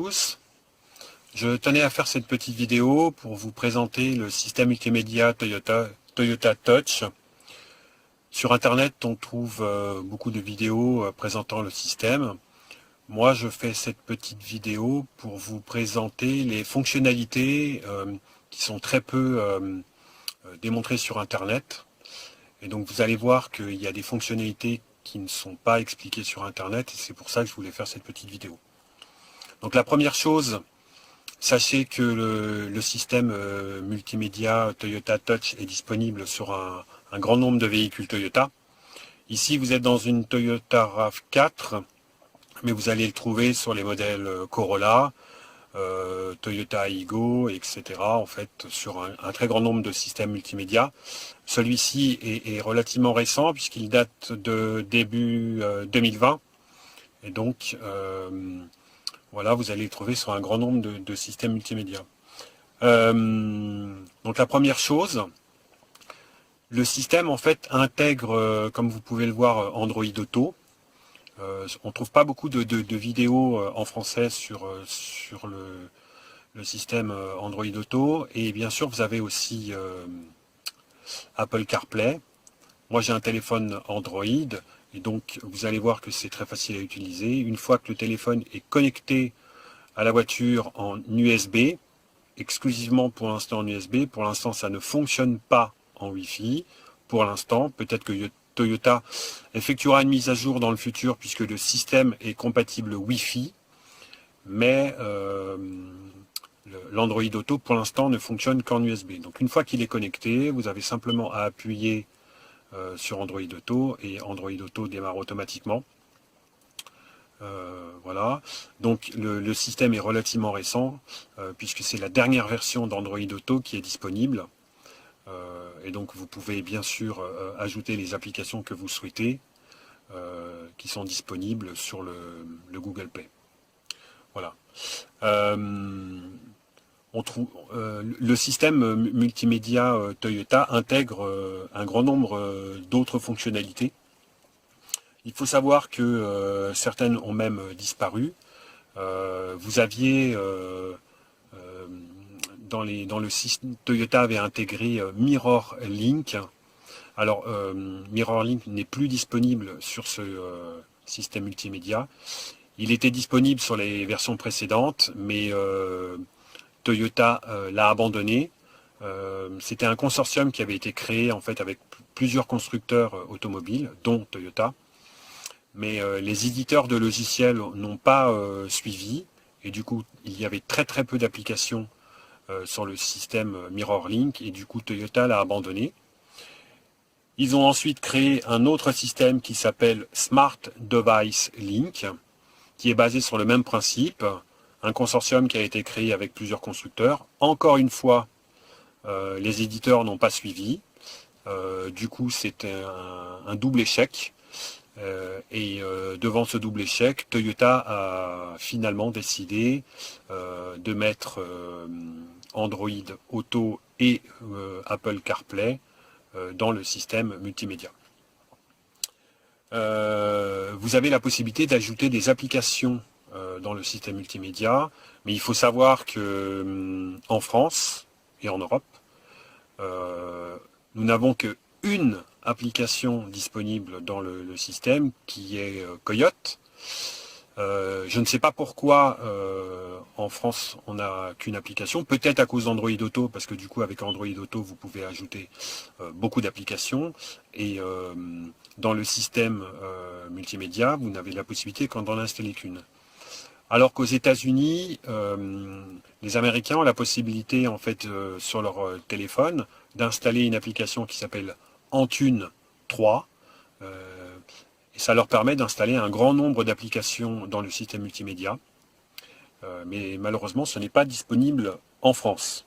Tous, je tenais à faire cette petite vidéo pour vous présenter le système multimédia Toyota Touch. Sur internet, on trouve beaucoup de vidéos présentant le système. Moi, je fais cette petite vidéo pour vous présenter les fonctionnalités qui sont très peu démontrées sur internet. Et donc vous allez voir qu'il y a des fonctionnalités qui ne sont pas expliquées sur internet, et c'est pour ça que je voulais faire cette petite vidéo. Donc la première chose, sachez que le système multimédia Toyota Touch est disponible sur un grand nombre de véhicules Toyota. Ici, vous êtes dans une Toyota RAV4, mais vous allez le trouver sur les modèles Corolla, Toyota Aygo, etc. En fait, sur un très grand nombre de systèmes multimédia. Celui-ci est relativement récent puisqu'il date de début 2020. Et donc, voilà, vous allez le trouver sur un grand nombre de systèmes multimédia. Donc la première chose, le système en fait intègre, comme vous pouvez le voir, Android Auto. On ne trouve pas beaucoup de vidéos en français sur le système Android Auto. Et bien sûr, vous avez aussi Apple CarPlay. Moi, j'ai un téléphone Android. Et donc, vous allez voir que c'est très facile à utiliser. Une fois que le téléphone est connecté à la voiture en USB, exclusivement pour l'instant en USB, pour l'instant, ça ne fonctionne pas en Wi-Fi. Pour l'instant, peut-être que Toyota effectuera une mise à jour dans le futur puisque le système est compatible Wi-Fi, mais l'Android Auto, pour l'instant, ne fonctionne qu'en USB. Donc, une fois qu'il est connecté, vous avez simplement à appuyer sur Android Auto et Android Auto démarre automatiquement. Voilà. Donc le système est relativement récent puisque c'est la dernière version d'Android Auto qui est disponible. Et donc vous pouvez bien sûr ajouter les applications que vous souhaitez qui sont disponibles sur le Google Play. Voilà. Le système multimédia Toyota intègre un grand nombre d'autres fonctionnalités. Il faut savoir que certaines ont même disparu. Vous aviez dans le système Toyota avait intégré Mirror Link. Alors Mirror Link n'est plus disponible sur ce système multimédia. Il était disponible sur les versions précédentes, mais Toyota l'a abandonné. C'était un consortium qui avait été créé en fait avec plusieurs constructeurs automobiles, dont Toyota. Mais les éditeurs de logiciels n'ont pas suivi, et du coup il y avait très peu d'applications sur le système Mirror Link, et du coup Toyota l'a abandonné. Ils ont ensuite créé un autre système qui s'appelle Smart Device Link, qui est basé sur le même principe, un consortium qui a été créé avec plusieurs constructeurs. Encore une fois, les éditeurs n'ont pas suivi, du coup c'était un double échec. Devant ce double échec, Toyota a finalement décidé de mettre Android Auto et Apple CarPlay dans le système multimédia. Vous avez la possibilité d'ajouter des applications dans le système multimédia, mais il faut savoir que en France et en Europe, nous n'avons qu'une application disponible dans le système qui est Coyote. Je ne sais pas pourquoi en France on n'a qu'une application, peut-être à cause d'Android Auto, parce que du coup avec Android Auto vous pouvez ajouter beaucoup d'applications, et dans le système multimédia vous n'avez la possibilité qu'en d'en installer qu'une. Alors qu'aux États-Unis, les Américains ont la possibilité en fait sur leur téléphone d'installer une application qui s'appelle Entune 3. Et ça leur permet d'installer un grand nombre d'applications dans le système multimédia. Mais malheureusement, ce n'est pas disponible en France.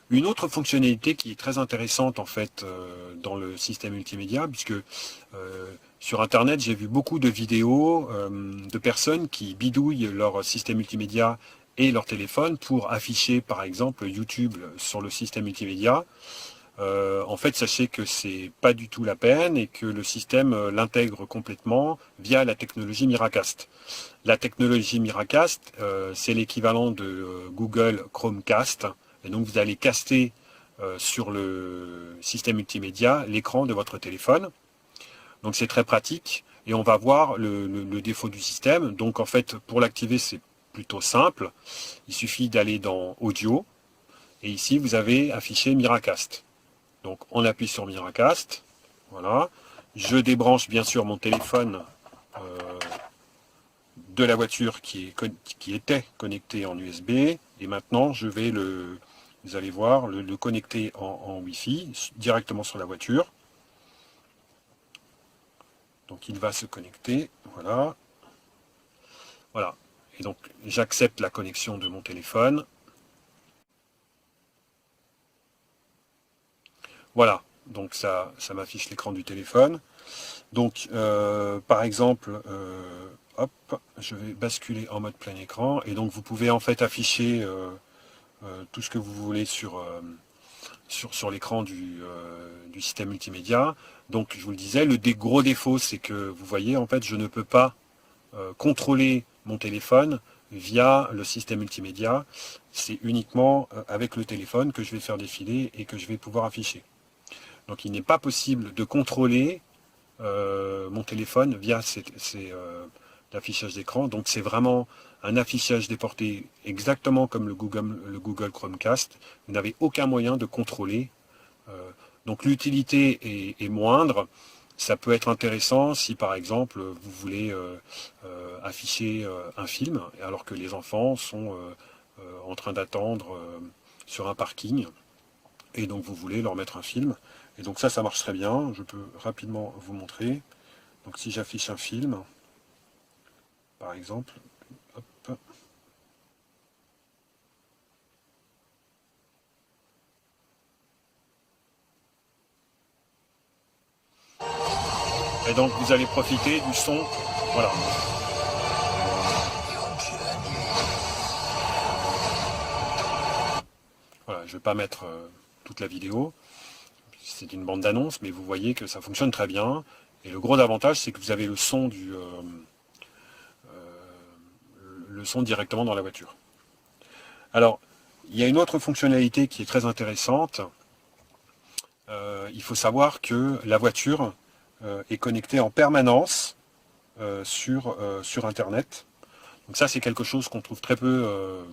Une autre fonctionnalité qui est très intéressante en fait dans le système multimédia, puisque sur internet j'ai vu beaucoup de vidéos de personnes qui bidouillent leur système multimédia et leur téléphone pour afficher par exemple YouTube sur le système multimédia. en fait, sachez que c'est pas du tout la peine et que le système l'intègre complètement via la technologie Miracast. La technologie Miracast, c'est l'équivalent de Google Chromecast. Et donc, vous allez caster sur le système multimédia l'écran de votre téléphone. Donc, c'est très pratique. Et on va voir le défaut du système. Donc, en fait, pour l'activer, c'est plutôt simple. Il suffit d'aller dans Audio. Et ici, vous avez affiché Miracast. Donc on appuie sur Miracast, voilà. Je débranche bien sûr mon téléphone de la voiture qui était connecté en USB. Et maintenant je vais vous allez voir, le connecter en Wi-Fi directement sur la voiture. Donc il va se connecter, voilà. Voilà. Et donc j'accepte la connexion de mon téléphone. Voilà, donc ça m'affiche l'écran du téléphone. Donc, par exemple, hop, je vais basculer en mode plein écran. Et donc, vous pouvez en fait afficher tout ce que vous voulez sur l'écran du système multimédia. Donc, je vous le disais, le gros défaut, c'est que vous voyez, en fait, je ne peux pas contrôler mon téléphone via le système multimédia. C'est uniquement avec le téléphone que je vais faire défiler et que je vais pouvoir afficher. Donc il n'est pas possible de contrôler mon téléphone via l'affichage d'écran. Donc c'est vraiment un affichage déporté exactement comme le Google Chromecast. Vous n'avez aucun moyen de contrôler. Donc l'utilité est moindre. Ça peut être intéressant si par exemple vous voulez afficher un film alors que les enfants sont en train d'attendre sur un parking. Et donc vous voulez leur mettre un film. Et donc ça marche très bien. Je peux rapidement vous montrer. Donc si j'affiche un film, par exemple, hop. Et donc vous allez profiter du son. Voilà. Voilà, je ne vais pas mettre toute la vidéo. C'est une bande d'annonces, mais vous voyez que ça fonctionne très bien. Et le gros avantage, c'est que vous avez le son directement dans la voiture. Alors, il y a une autre fonctionnalité qui est très intéressante. Il faut savoir que la voiture est connectée en permanence sur Internet. Donc ça, c'est quelque chose qu'on trouve très peu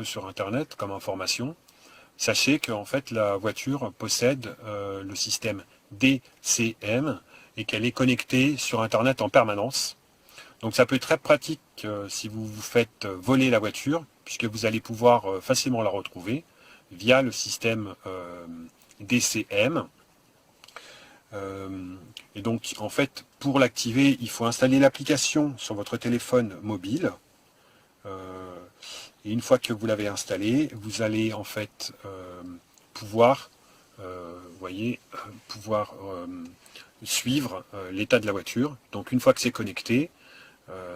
sur Internet comme information. Sachez qu'en fait, la voiture possède le système DCM et qu'elle est connectée sur Internet en permanence. Donc ça peut être très pratique si vous vous faites voler la voiture, puisque vous allez pouvoir facilement la retrouver via le système DCM. Et donc en fait, pour l'activer, il faut installer l'application sur votre téléphone mobile. Et une fois que vous l'avez installé, vous allez en fait pouvoir suivre l'état de la voiture. Donc une fois que c'est connecté,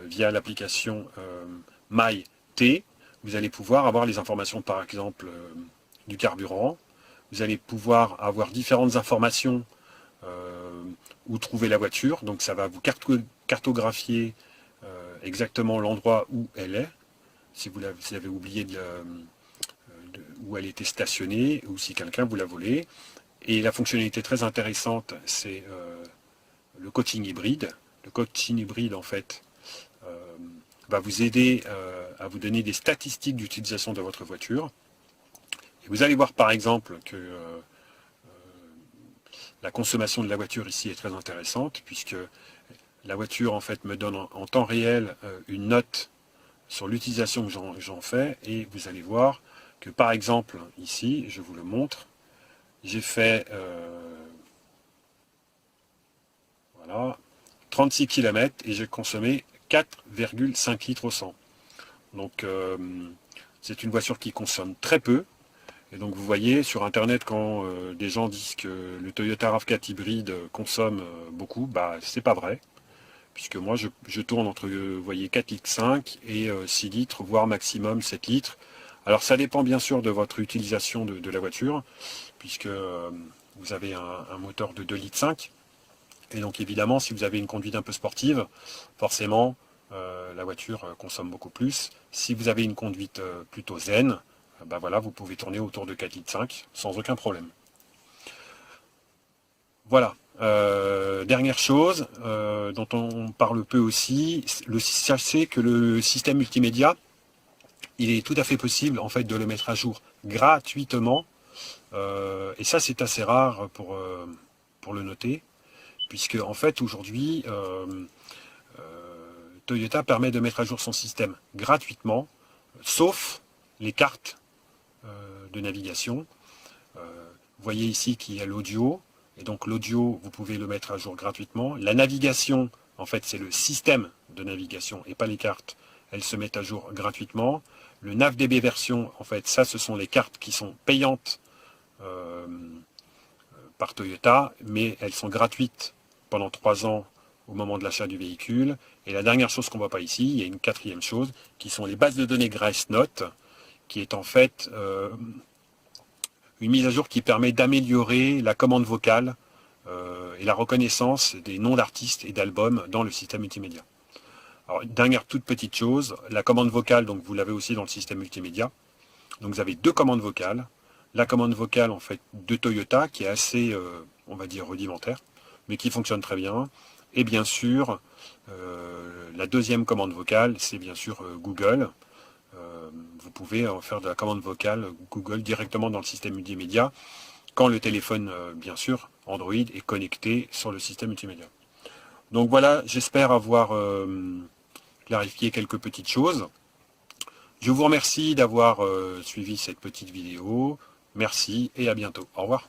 via l'application MyT, vous allez pouvoir avoir les informations par exemple du carburant. Vous allez pouvoir avoir différentes informations où trouver la voiture. Donc ça va vous cartographier exactement l'endroit où elle est. Si vous avez oublié où elle était stationnée ou si quelqu'un vous l'a volée. Et la fonctionnalité très intéressante, c'est le coaching hybride. Le coaching hybride, en fait, va vous aider à vous donner des statistiques d'utilisation de votre voiture. Et vous allez voir par exemple que la consommation de la voiture ici est très intéressante, puisque la voiture en fait me donne en temps réel une note sur l'utilisation que j'en fais, et vous allez voir que par exemple ici, je vous le montre, j'ai fait voilà, 36 km et j'ai consommé 4,5 litres au 100. Donc c'est une voiture qui consomme très peu. Et donc vous voyez sur internet quand des gens disent que le Toyota RAV4 hybride consomme beaucoup, bah c'est pas vrai. Puisque moi je tourne entre vous voyez, 4,5 litres et 6 litres, voire maximum 7 litres, Alors ça dépend bien sûr de votre utilisation de la voiture, puisque vous avez un moteur de 2,5 litres. Et donc évidemment, si vous avez une conduite un peu sportive, forcément, la voiture consomme beaucoup plus. Si vous avez une conduite plutôt zen, ben voilà, vous pouvez tourner autour de 4,5 litres sans aucun problème. Voilà. Dernière chose dont on parle peu aussi, sachez que le système multimédia, il est tout à fait possible en fait de le mettre à jour gratuitement. Et ça c'est assez rare pour le noter, puisque en fait aujourd'hui Toyota permet de mettre à jour son système gratuitement, sauf les cartes de navigation. Vous voyez ici qu'il y a l'audio, et donc l'audio, vous pouvez le mettre à jour gratuitement. La navigation, en fait, c'est le système de navigation et pas les cartes. Elles se mettent à jour gratuitement. Le NavDB version, en fait, ça, ce sont les cartes qui sont payantes par Toyota, mais elles sont gratuites pendant 3 ans au moment de l'achat du véhicule. Et la dernière chose qu'on ne voit pas ici, il y a une quatrième chose, qui sont les bases de données GraceNote, qui est en fait une mise à jour qui permet d'améliorer la commande vocale et la reconnaissance des noms d'artistes et d'albums dans le système multimédia. Alors, dernière toute petite chose, la commande vocale, donc vous l'avez aussi dans le système multimédia. Donc vous avez 2 commandes vocales. La commande vocale en fait de Toyota qui est assez, on va dire, rudimentaire, mais qui fonctionne très bien. Et bien sûr, la deuxième commande vocale, c'est bien sûr Google. Vous pouvez faire de la commande vocale Google directement dans le système multimédia quand le téléphone, bien sûr, Android est connecté sur le système multimédia. Donc voilà, j'espère avoir clarifié quelques petites choses. Je vous remercie d'avoir suivi cette petite vidéo. Merci et à bientôt. Au revoir.